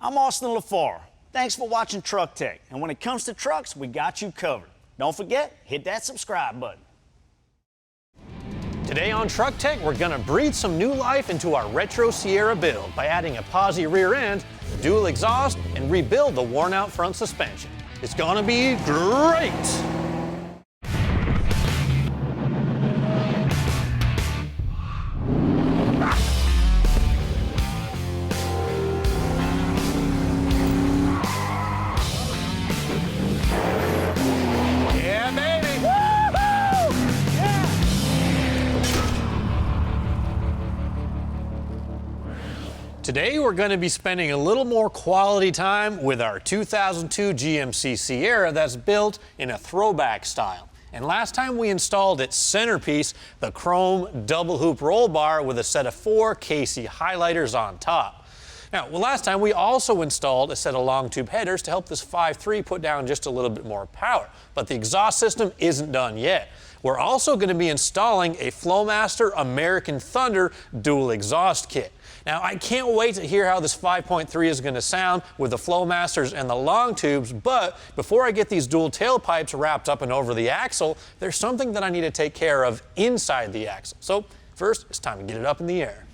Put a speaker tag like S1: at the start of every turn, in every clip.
S1: I'm Austin LaFar. Thanks for watching Truck Tech. And when it comes to trucks, we got you covered. Don't forget, hit that subscribe button.
S2: Today on Truck Tech, we're going to breathe some new life into our retro Sierra build by adding a POSI rear end, dual exhaust, and rebuild the worn out front suspension. It's going to be great! Today we're going to be spending a little more quality time with our 2002 GMC Sierra that's built in a throwback style. And last time we installed its centerpiece, the chrome double hoop roll bar with a set of 4 KC highlighters on top. Now, last time we also installed a set of long tube headers to help this 5.3 put down just a little bit more power. But the exhaust system isn't done yet. We're also going to be installing a Flowmaster American Thunder dual exhaust kit. Now, I can't wait to hear how this 5.3 is going to sound with the Flowmasters and the long tubes, but before I get these dual tailpipes wrapped up and over the axle, there's something that I need to take care of inside the axle. So first, it's time to get it up in the air.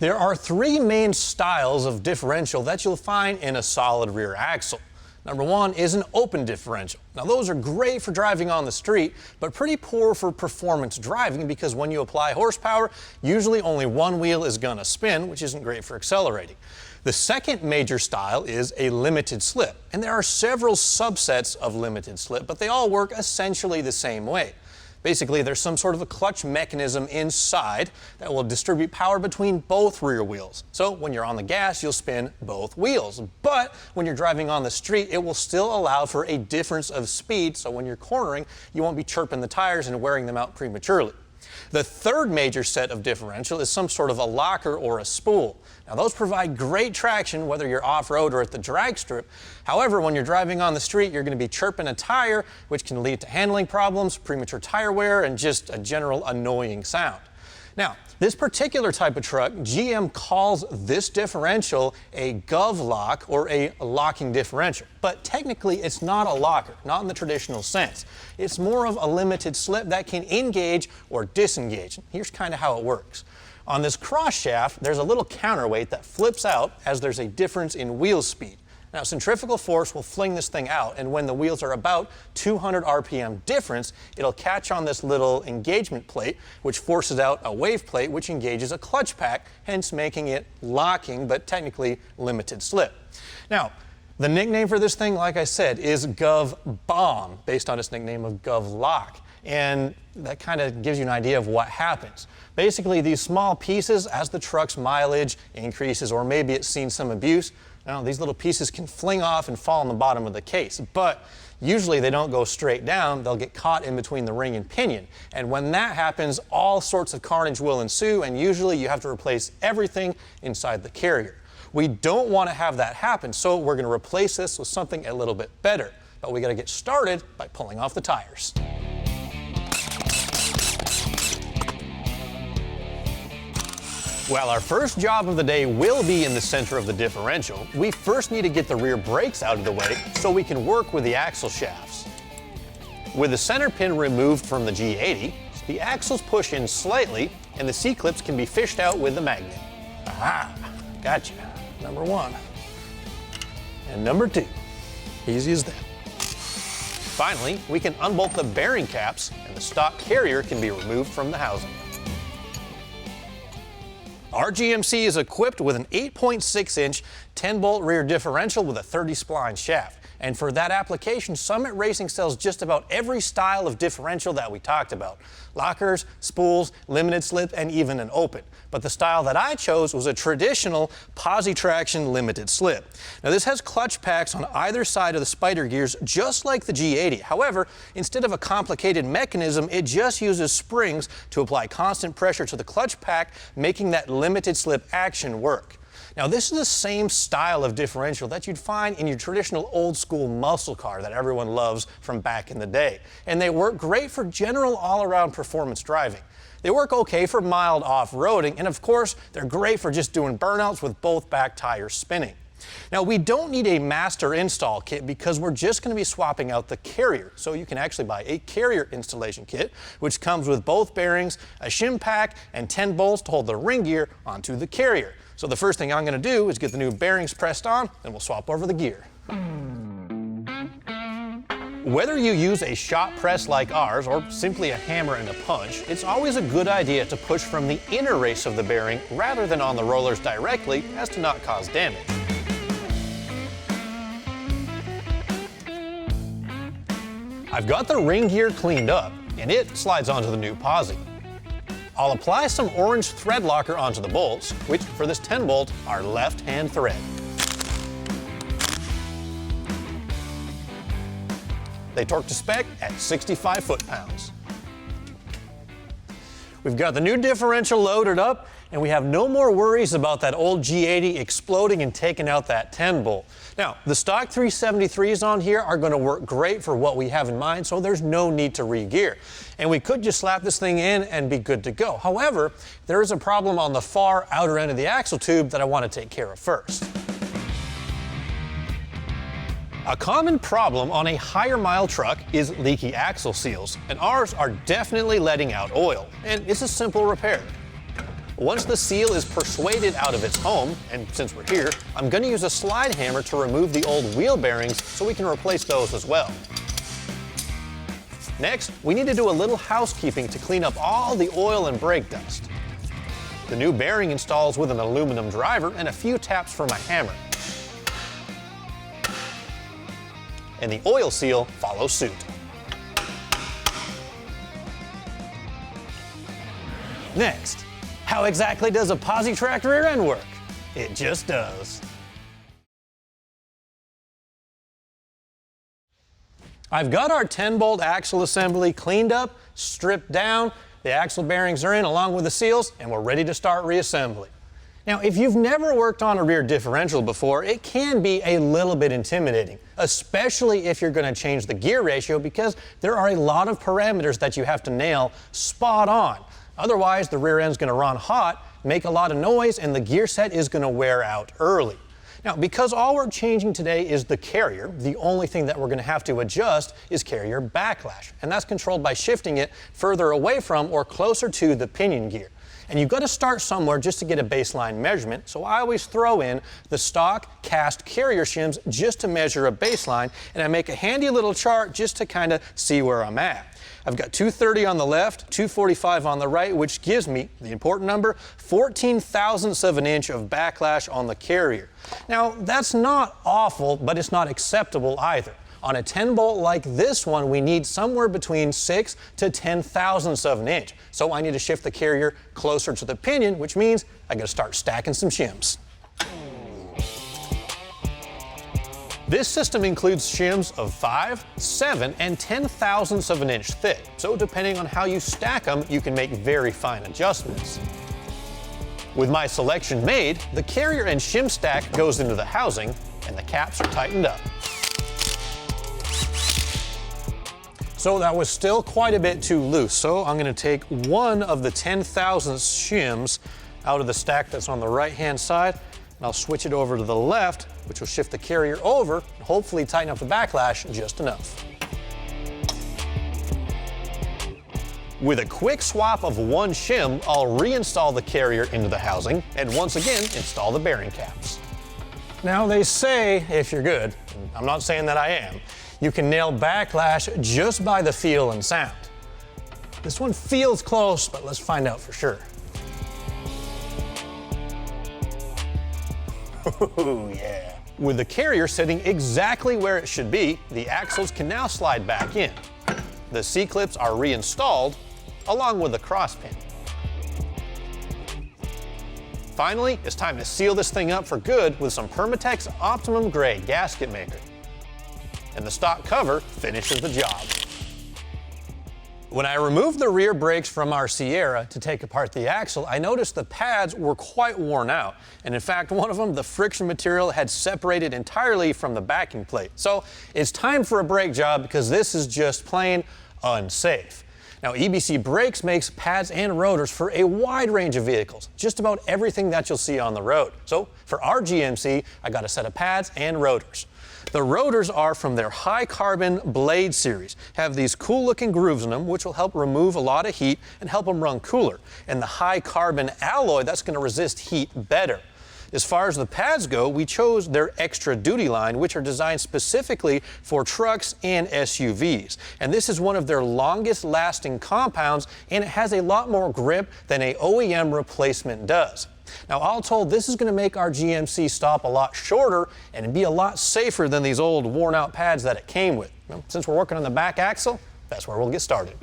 S2: There are 3 main styles of differential that you'll find in a solid rear axle. Number 1 is an open differential. Now those are great for driving on the street, but pretty poor for performance driving because when you apply horsepower, usually only one wheel is gonna spin, which isn't great for accelerating. The second major style is a limited slip, and there are several subsets of limited slip, but they all work essentially the same way. Basically, there's some sort of a clutch mechanism inside that will distribute power between both rear wheels. So when you're on the gas, you'll spin both wheels. But when you're driving on the street, it will still allow for a difference of speed, so when you're cornering, you won't be chirping the tires and wearing them out prematurely. The third major set of differential is some sort of a locker or a spool. Now those provide great traction whether you're off-road or at the drag strip. However, when you're driving on the street, you're going to be chirping a tire, which can lead to handling problems, premature tire wear, and just a general annoying sound. Now, this particular type of truck, GM calls this differential a Gov-lock or a locking differential. But technically, it's not a locker, not in the traditional sense. It's more of a limited slip that can engage or disengage. Here's kind of how it works. On this cross shaft, there's a little counterweight that flips out as there's a difference in wheel speed. Now, centrifugal force will fling this thing out, and when the wheels are about 200 RPM difference, it'll catch on this little engagement plate, which forces out a wave plate, which engages a clutch pack, hence making it locking, but technically limited slip. Now, the nickname for this thing, like I said, is Gov-bomb, based on its nickname of Gov-lock. And that kind of gives you an idea of what happens. Basically, these small pieces, as the truck's mileage increases, or maybe it's seen some abuse, now, these little pieces can fling off and fall on the bottom of the case, but usually they don't go straight down. They'll get caught in between the ring and pinion. And when that happens, all sorts of carnage will ensue, and usually you have to replace everything inside the carrier. We don't want to have that happen, so we're going to replace this with something a little bit better. But we got to get started by pulling off the tires. Well, our first job of the day will be in the center of the differential. We first need to get the rear brakes out of the way so we can work with the axle shafts. With the center pin removed from the G80, the axles push in slightly and the C-clips can be fished out with the magnet. Aha, gotcha. Number 1. And number 2. Easy as that. Finally, we can unbolt the bearing caps and the stock carrier can be removed from the housing. Our GMC is equipped with an 8.6-inch 10-bolt rear differential with a 30-spline shaft. And for that application, Summit Racing sells just about every style of differential that we talked about. Lockers, spools, limited slip, and even an open. But the style that I chose was a traditional Positraction limited slip. Now this has clutch packs on either side of the spider gears just like the G80. However, instead of a complicated mechanism, it just uses springs to apply constant pressure to the clutch pack, making that limited slip action work. Now this is the same style of differential that you'd find in your traditional old school muscle car that everyone loves from back in the day. And they work great for general all-around performance driving. They work okay for mild off-roading, and of course, they're great for just doing burnouts with both back tires spinning. Now we don't need a master install kit because we're just going to be swapping out the carrier. So you can actually buy a carrier installation kit, which comes with both bearings, a shim pack, and 10 bolts to hold the ring gear onto the carrier. So the first thing I'm going to do is get the new bearings pressed on, then we'll swap over the gear. Whether you use a shop press like ours or simply a hammer and a punch, it's always a good idea to push from the inner race of the bearing rather than on the rollers directly, as to not cause damage. I've got the ring gear cleaned up, and it slides onto the new POSI. I'll apply some orange Threadlocker onto the bolts, which for this 10 bolt are left-hand thread. They torque to spec at 65 foot-pounds. We've got the new differential loaded up, and we have no more worries about that old G80 exploding and taking out that 10 bolt. Now, the stock 373s on here are going to work great for what we have in mind, so there's no need to re-gear. And we could just slap this thing in and be good to go. However, there is a problem on the far outer end of the axle tube that I want to take care of first. A common problem on a higher mile truck is leaky axle seals, and ours are definitely letting out oil, and it's a simple repair. Once the seal is persuaded out of its home, and since we're here, I'm going to use a slide hammer to remove the old wheel bearings so we can replace those as well. Next, we need to do a little housekeeping to clean up all the oil and brake dust. The new bearing installs with an aluminum driver and a few taps from a hammer. And the oil seal follows suit. Next, how exactly does a Positraction rear end work? It just does. I've got our 10-bolt axle assembly cleaned up, stripped down, the axle bearings are in along with the seals, and we're ready to start reassembly. Now, if you've never worked on a rear differential before, it can be a little bit intimidating, especially if you're going to change the gear ratio because there are a lot of parameters that you have to nail spot on. Otherwise, the rear end's going to run hot, make a lot of noise, and the gear set is going to wear out early. Now, because all we're changing today is the carrier, the only thing that we're going to have to adjust is carrier backlash, and that's controlled by shifting it further away from or closer to the pinion gear. And you've got to start somewhere just to get a baseline measurement, so I always throw in the stock cast carrier shims just to measure a baseline, and I make a handy little chart just to kind of see where I'm at. I've got 230 on the left, 245 on the right, which gives me, the important number, 14 thousandths of an inch of backlash on the carrier. Now, that's not awful, but it's not acceptable either. On a 10-bolt like this one, we need somewhere between 6 to 10 thousandths of an inch. So I need to shift the carrier closer to the pinion, which means I got to start stacking some shims. This system includes shims of 5, 7, and 10 thousandths of an inch thick. So depending on how you stack them, you can make very fine adjustments. With my selection made, the carrier and shim stack goes into the housing, and the caps are tightened up. So that was still quite a bit too loose, so I'm going to take one of the 10 thousandths shims out of the stack that's on the right-hand side, and I'll switch it over to the left, which will shift the carrier over and hopefully tighten up the backlash just enough. With a quick swap of one shim, I'll reinstall the carrier into the housing and once again install the bearing caps. Now they say, if you're good, and I'm not saying that I am, you can nail backlash just by the feel and sound. This one feels close, but let's find out for sure. Ooh, yeah. With the carrier sitting exactly where it should be, the axles can now slide back in. The C-clips are reinstalled, along with the cross pin. Finally, it's time to seal this thing up for good with some Permatex Optimum Grade gasket maker. And the stock cover finishes the job. When I removed the rear brakes from our Sierra to take apart the axle, I noticed the pads were quite worn out. And in fact, one of them, the friction material had separated entirely from the backing plate. So it's time for a brake job because this is just plain unsafe. Now, EBC Brakes makes pads and rotors for a wide range of vehicles, just about everything that you'll see on the road. So for our GMC, I got a set of pads and rotors. The rotors are from their high carbon blade series, have these cool looking grooves in them which will help remove a lot of heat and help them run cooler. And the high carbon alloy, that's going to resist heat better. As far as the pads go, we chose their extra duty line, which are designed specifically for trucks and SUVs. And this is one of their longest lasting compounds, and it has a lot more grip than a OEM replacement does. Now, all told, this is going to make our GMC stop a lot shorter and be a lot safer than these old worn out pads that it came with. Well, since we're working on the back axle, that's where we'll get started.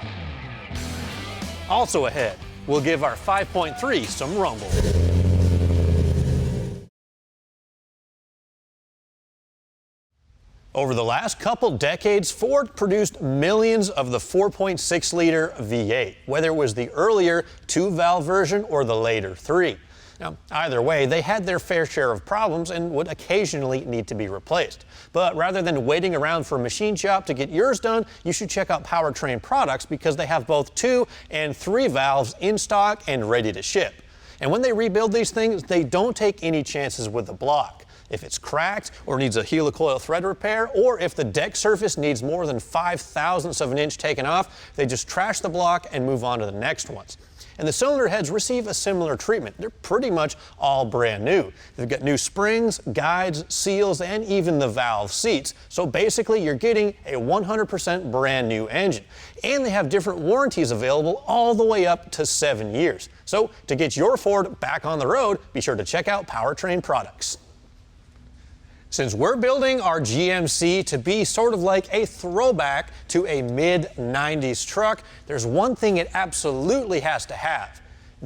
S2: Also ahead, we'll give our 5.3 some rumble. Over the last couple decades, Ford produced millions of the 4.6-liter V8, whether it was the earlier 2-valve version or the later 3. Now, either way, they had their fair share of problems and would occasionally need to be replaced. But rather than waiting around for a machine shop to get yours done, you should check out PowerTrain Products because they have both 2 and 3 valves in stock and ready to ship. And when they rebuild these things, they don't take any chances with the block. If it's cracked or needs a helicoil thread repair, or if the deck surface needs more than 5/1000ths of an inch taken off, they just trash the block and move on to the next ones. And the cylinder heads receive a similar treatment. They're pretty much all brand new. They've got new springs, guides, seals, and even the valve seats. So basically, you're getting a 100% brand new engine. And they have different warranties available all the way up to 7 years. So to get your Ford back on the road, be sure to check out PowerTrain Products. Since we're building our GMC to be sort of like a throwback to a mid-90s truck, there's one thing it absolutely has to have: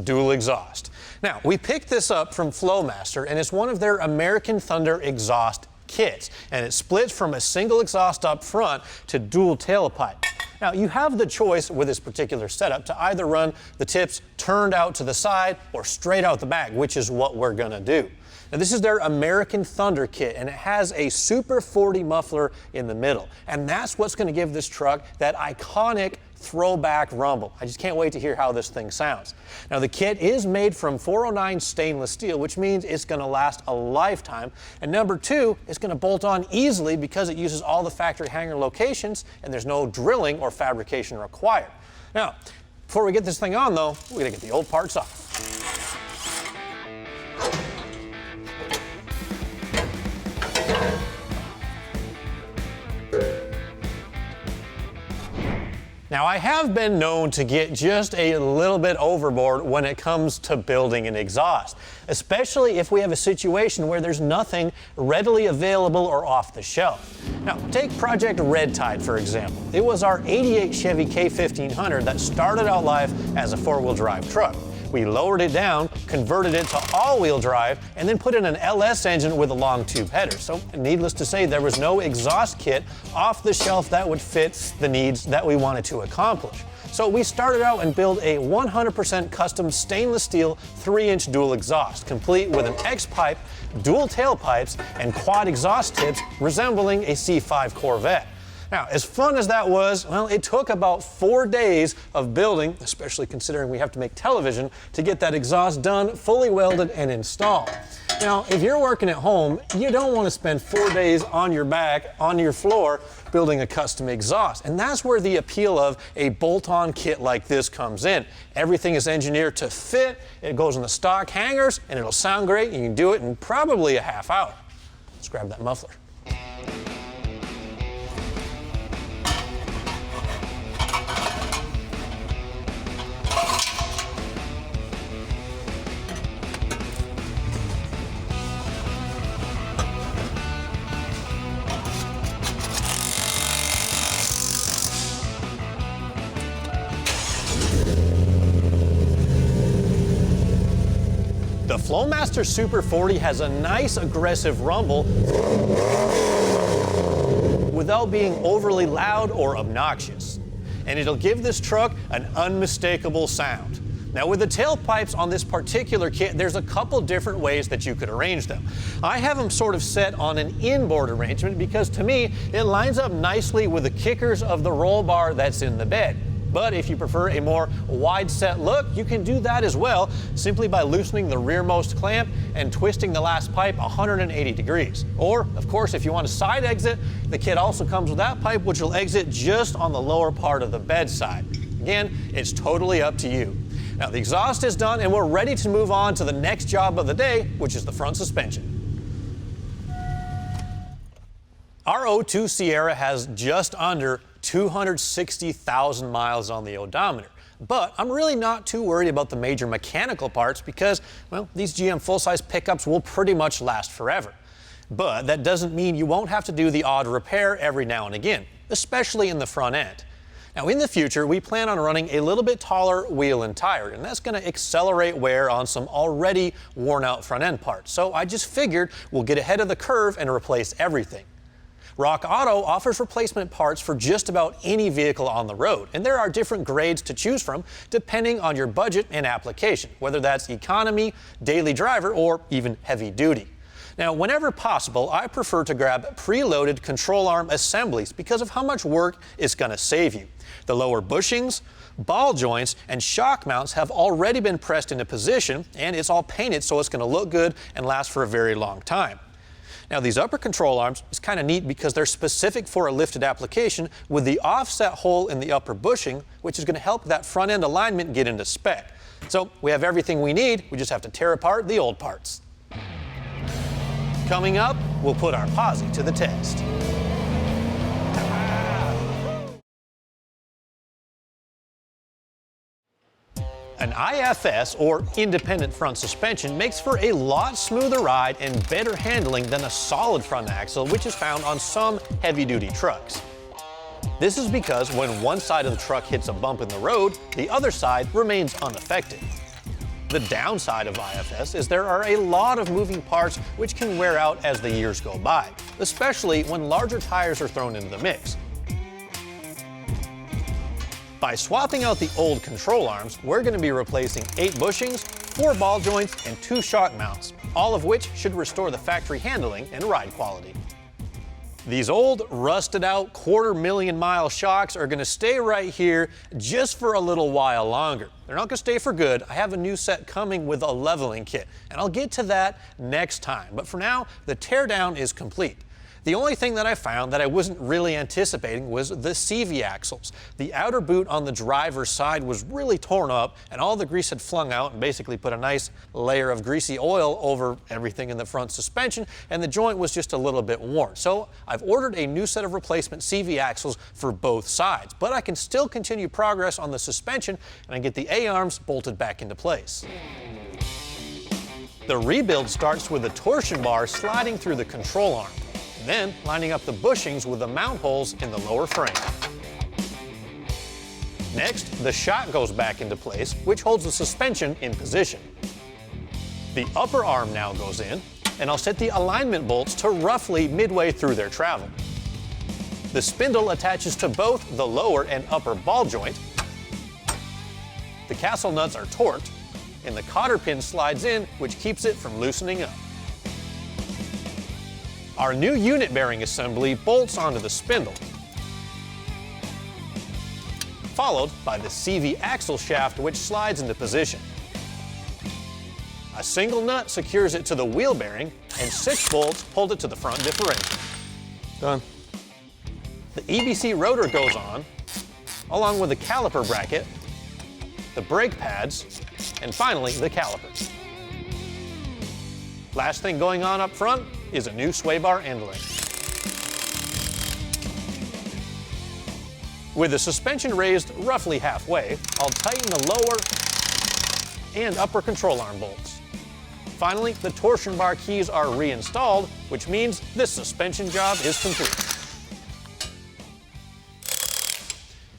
S2: dual exhaust. Now, we picked this up from Flowmaster, and it's one of their American Thunder exhaust kits, and it splits from a single exhaust up front to dual tailpipe. Now, you have the choice with this particular setup to either run the tips turned out to the side or straight out the back, which is what we're gonna do. Now, this is their American Thunder kit, and it has a Super 40 muffler in the middle. And that's what's going to give this truck that iconic throwback rumble. I just can't wait to hear how this thing sounds. Now, the kit is made from 409 stainless steel, which means it's going to last a lifetime. And number two, it's going to bolt on easily because it uses all the factory hanger locations, and there's no drilling or fabrication required. Now, before we get this thing on, though, we're going to get the old parts off. Now, I have been known to get just a little bit overboard when it comes to building an exhaust, especially if we have a situation where there's nothing readily available or off the shelf. Now, take Project Red Tide, for example. It was our '88 Chevy K1500 that started out life as a 4-wheel drive truck. We lowered it down, converted it to all-wheel drive, and then put in an LS engine with a long tube header. So needless to say, there was no exhaust kit off the shelf that would fit the needs that we wanted to accomplish. So we started out and built a 100% custom stainless steel 3-inch dual exhaust, complete with an X-pipe, dual tailpipes, and quad exhaust tips resembling a C5 Corvette. Now, as fun as that was, well, it took about 4 days of building, especially considering we have to make television, to get that exhaust done, fully welded, and installed. Now, if you're working at home, you don't want to spend 4 days on your back, on your floor, building a custom exhaust. And that's where the appeal of a bolt-on kit like this comes in. Everything is engineered to fit, it goes in the stock hangers, and it'll sound great. You can do it in probably a half hour. Let's grab that muffler. The Flowmaster Super 40 has a nice aggressive rumble without being overly loud or obnoxious. And it'll give this truck an unmistakable sound. Now with the tailpipes on this particular kit, there's a couple different ways that you could arrange them. I have them sort of set on an inboard arrangement because to me, it lines up nicely with the kickers of the roll bar that's in the bed. But if you prefer a more wide set look, you can do that as well, simply by loosening the rearmost clamp and twisting the last pipe 180 degrees. Or, of course, if you want a side exit, the kit also comes with that pipe, which will exit just on the lower part of the bed side. Again, it's totally up to you. Now the exhaust is done and we're ready to move on to the next job of the day, which is the front suspension. Our 02 Sierra has just under 260,000 miles on the odometer. But I'm really not too worried about the major mechanical parts because, well, these GM full-size pickups will pretty much last forever. But that doesn't mean you won't have to do the odd repair every now and again, especially in the front end. Now in the future, we plan on running a little bit taller wheel and tire, and that's going to accelerate wear on some already worn out front end parts. So I just figured we'll get ahead of the curve and replace everything. Rock Auto offers replacement parts for just about any vehicle on the road, and there are different grades to choose from depending on your budget and application, whether that's economy, daily driver, or even heavy duty. Now, whenever possible, I prefer to grab preloaded control arm assemblies because of how much work it's going to save you. The lower bushings, ball joints, and shock mounts have already been pressed into position, and it's all painted so it's going to look good and last for a very long time. Now these upper control arms is kind of neat because they're specific for a lifted application with the offset hole in the upper bushing, which is going to help that front end alignment get into spec. So we have everything we need, we just have to tear apart the old parts. Coming up, we'll put our POSI to the test. An IFS, or independent front suspension, makes for a lot smoother ride and better handling than a solid front axle, which is found on some heavy-duty trucks. This is because when one side of the truck hits a bump in the road, the other side remains unaffected. The downside of IFS is there are a lot of moving parts which can wear out as the years go by, especially when larger tires are thrown into the mix. By swapping out the old control arms, we're going to be replacing 8 bushings, 4 ball joints, and 2 shock mounts, all of which should restore the factory handling and ride quality. These old, rusted out, 250,000-mile shocks are going to stay right here just for a little while longer. They're not going to stay for good. I have a new set coming with a leveling kit, and I'll get to that next time. But for now, the teardown is complete. The only thing that I found that I wasn't really anticipating was the CV axles. The outer boot on the driver's side was really torn up and all the grease had flung out and basically put a nice layer of greasy oil over everything in the front suspension, and the joint was just a little bit worn. So I've ordered a new set of replacement CV axles for both sides, but I can still continue progress on the suspension and I get the A-arms bolted back into place. The rebuild starts with a torsion bar sliding through the control arm, then lining up the bushings with the mount holes in the lower frame. Next, the shock goes back into place, which holds the suspension in position. The upper arm now goes in, and I'll set the alignment bolts to roughly midway through their travel. The spindle attaches to both the lower and upper ball joint. The castle nuts are torqued, and the cotter pin slides in, which keeps it from loosening up. Our new unit bearing assembly bolts onto the spindle, followed by the CV axle shaft, which slides into position. A single nut secures it to the wheel bearing, and 6 bolts hold it to the front differential. Done. The EBC rotor goes on, along with the caliper bracket, the brake pads, and finally the calipers. Last thing going on up front is a new sway bar end link. With the suspension raised roughly halfway, I'll tighten the lower and upper control arm bolts. Finally, the torsion bar keys are reinstalled, which means this suspension job is complete.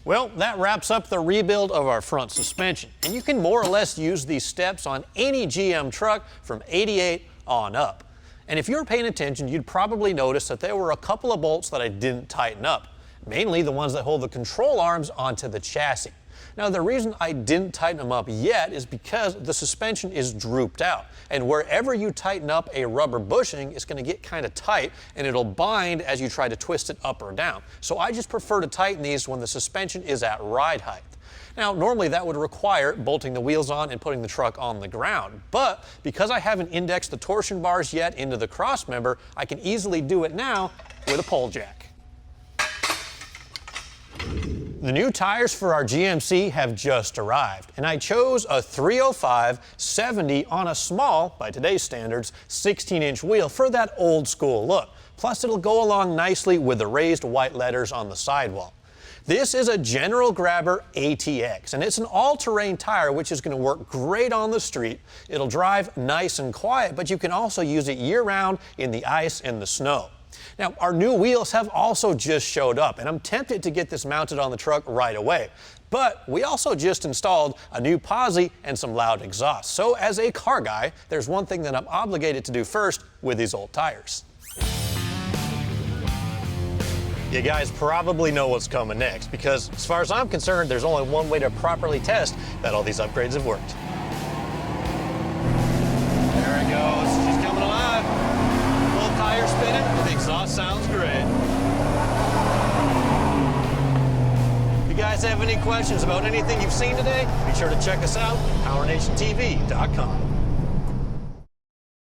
S2: Well, that wraps up the rebuild of our front suspension, and you can more or less use these steps on any GM truck from '88 on up. And if you were paying attention, you'd probably notice that there were a couple of bolts that I didn't tighten up, mainly the ones that hold the control arms onto the chassis. Now, the reason I didn't tighten them up yet is because the suspension is drooped out, and wherever you tighten up a rubber bushing, it's going to get kind of tight, and it'll bind as you try to twist it up or down. So I just prefer to tighten these when the suspension is at ride height. Now, normally that would require bolting the wheels on and putting the truck on the ground, but because I haven't indexed the torsion bars yet into the cross member, I can easily do it now with a pole jack. The new tires for our GMC have just arrived, and I chose a 305/70 on a small, by today's standards, 16-inch wheel for that old school look. Plus, it'll go along nicely with the raised white letters on the sidewall. This is a General Grabber ATX, and it's an all-terrain tire which is going to work great on the street. It'll drive nice and quiet, but you can also use it year-round in the ice and the snow. Now, our new wheels have also just showed up, and I'm tempted to get this mounted on the truck right away. But we also just installed a new POSI and some loud exhaust. So as a car guy, there's one thing that I'm obligated to do first with these old tires. You guys probably know what's coming next, because as far as I'm concerned, there's only one way to properly test that all these upgrades have worked. There it goes, she's coming alive. Full tire spinning, the exhaust sounds great. If you guys have any questions about anything you've seen today, be sure to check us out at PowerNationTV.com.